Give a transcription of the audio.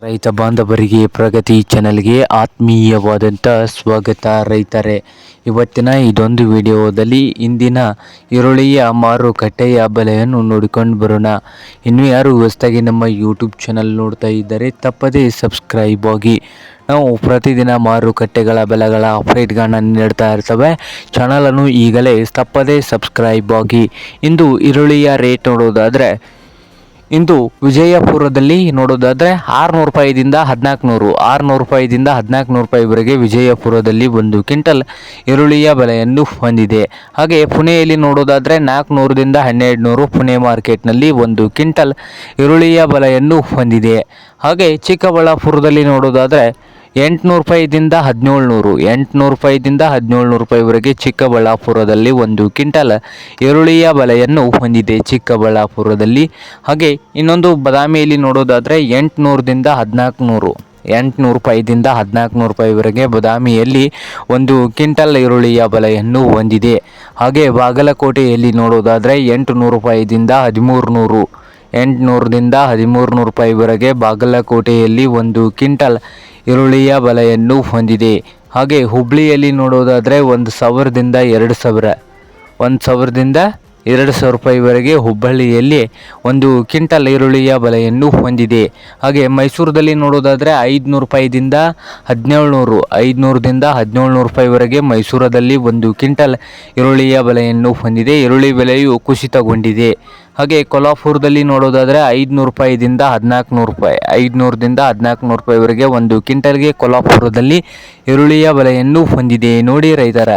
ರೈತ ಬಾಂಧವರಿಗೆ ಪ್ರಗತಿ ಚಾನೆಲ್ಗೆ ಆತ್ಮೀಯವಾದಂಥ ಸ್ವಾಗತ ರೈತರೇ. ಇವತ್ತಿನ ಇದೊಂದು ವಿಡಿಯೋದಲ್ಲಿ ಇಂದಿನ ಈರುಳ್ಳಿಯ ಮಾರುಕಟ್ಟೆಯ ಬೆಲೆಯನ್ನು ನೋಡಿಕೊಂಡು ಬರೋಣ. ಇನ್ನು ಯಾರು ಹೊಸದಾಗಿ ನಮ್ಮ ಯೂಟ್ಯೂಬ್ ಚಾನಲ್ ನೋಡ್ತಾ ಇದ್ದರೆ ತಪ್ಪದೇ ಸಬ್ಸ್ಕ್ರೈಬ್ ಆಗಿ. ನಾವು ಪ್ರತಿದಿನ ಮಾರುಕಟ್ಟೆಗಳ ಬೆಲೆಗಳ ಅಪ್ಡೇಟ್ಗಳನ್ನ ನೀಡ್ತಾ ಇರ್ತವೆ. ಚಾನಲನ್ನು ಈಗಲೇ ತಪ್ಪದೇ ಸಬ್ಸ್ಕ್ರೈಬ್ ಆಗಿ. ಇಂದು ಈರುಳ್ಳಿಯ ರೇಟ್ ನೋಡೋದಾದರೆ ಇಂದು ವಿಜಯಪುರದಲ್ಲಿ ನೋಡೋದಾದರೆ 600 ರೂಪಾಯಿದಿಂದ 1400, 600 ರೂಪಾಯಿದಿಂದ 1400 ರೂಪಾಯಿವರೆಗೆ ವಿಜಯಪುರದಲ್ಲಿ ಒಂದು ಕ್ವಿಂಟಲ್ ಈರುಳ್ಳಿಯ ಬೆಲೆಯನ್ನು ಹೊಂದಿದೆ. ಹಾಗೆ ಪುಣೆಯಲ್ಲಿ ನೋಡೋದಾದರೆ 400ದಿಂದ 1200 ಪುಣೆ ಮಾರ್ಕೆಟ್ನಲ್ಲಿ ಒಂದು ಕ್ವಿಂಟಲ್ ಈರುಳ್ಳಿಯ ಬೆಲೆಯನ್ನು ಹೊಂದಿದೆ. ಹಾಗೆ ಚಿಕ್ಕಬಳ್ಳಾಪುರದಲ್ಲಿ ನೋಡೋದಾದರೆ 800 ರೂಪಾಯಿದಿಂದ 1700, 800 ರೂಪಾಯಿದಿಂದ 1700 ರೂಪಾಯಿವರೆಗೆ ಚಿಕ್ಕಬಳ್ಳಾಪುರದಲ್ಲಿ ಒಂದು ಕ್ವಿಂಟಲ್ ಈರುಳ್ಳಿಯ ಬೆಲೆಯನ್ನು ಹೊಂದಿದೆ ಚಿಕ್ಕಬಳ್ಳಾಪುರದಲ್ಲಿ. ಹಾಗೆ ಇನ್ನೊಂದು ಬಾದಾಮಿಯಲ್ಲಿ ನೋಡೋದಾದರೆ 800ದಿಂದ 1400, 800 ರೂಪಾಯಿದಿಂದ 1400 ರೂಪಾಯಿವರೆಗೆ ಬಾದಾಮಿಯಲ್ಲಿ ಒಂದು ಕ್ವಿಂಟಲ್ ಈರುಳ್ಳಿಯ ಬೆಲೆಯನ್ನು ಹೊಂದಿದೆ. ಹಾಗೆ ಬಾಗಲಕೋಟೆಯಲ್ಲಿ ನೋಡೋದಾದರೆ 800 ರೂಪಾಯಿದಿಂದ 1300, 800ರಿಂದ 1300 ರೂಪಾಯಿವರೆಗೆ ಬಾಗಲಕೋಟೆಯಲ್ಲಿ ಒಂದು ಕ್ವಿಂಟಲ್ ಈರುಳ್ಳಿಯ ಬೆಲೆಯನ್ನು ಹೊಂದಿದೆ. ಹಾಗೆ ಹುಬ್ಬಳ್ಳಿಯಲ್ಲಿ ನೋಡೋದಾದರೆ 1000ದಿಂದ 2000, 1000ದಿಂದ 2000 ರೂಪಾಯಿವರೆಗೆ ಹುಬ್ಬಳ್ಳಿಯಲ್ಲಿ ಒಂದು ಕ್ವಿಂಟಲ್ ಈರುಳ್ಳಿಯ ಬೆಲೆಯನ್ನು ಹೊಂದಿದೆ. ಹಾಗೆ ಮೈಸೂರದಲ್ಲಿ ನೋಡೋದಾದರೆ 500 ರೂಪಾಯಿದಿಂದ 1700, 500ದಿಂದ 1700 ರೂಪಾಯಿವರೆಗೆ ಮೈಸೂರದಲ್ಲಿ ಒಂದು ಕ್ವಿಂಟಲ್ ಈರುಳ್ಳಿಯ ಬೆಲೆಯನ್ನು ಹೊಂದಿದೆ. ಈರುಳ್ಳಿ ಬೆಲೆಯು ಕುಸಿತಗೊಂಡಿದೆ. ಹಾಗೆ ಕೊಲ್ಹಾಪುರದಲ್ಲಿ ನೋಡೋದಾದರೆ 500 ರೂಪಾಯಿದಿಂದ 1400 ರೂಪಾಯಿ, 500ದಿಂದ 1400 ರೂಪಾಯಿವರೆಗೆ ಒಂದು ಕ್ವಿಂಟಲ್ಗೆ ಕೊಲ್ಹಾಪುರದಲ್ಲಿ ಈರುಳ್ಳಿಯ ಬೆಲೆಯನ್ನು ಹೊಂದಿದೆ. ನೋಡಿ ರೈತರ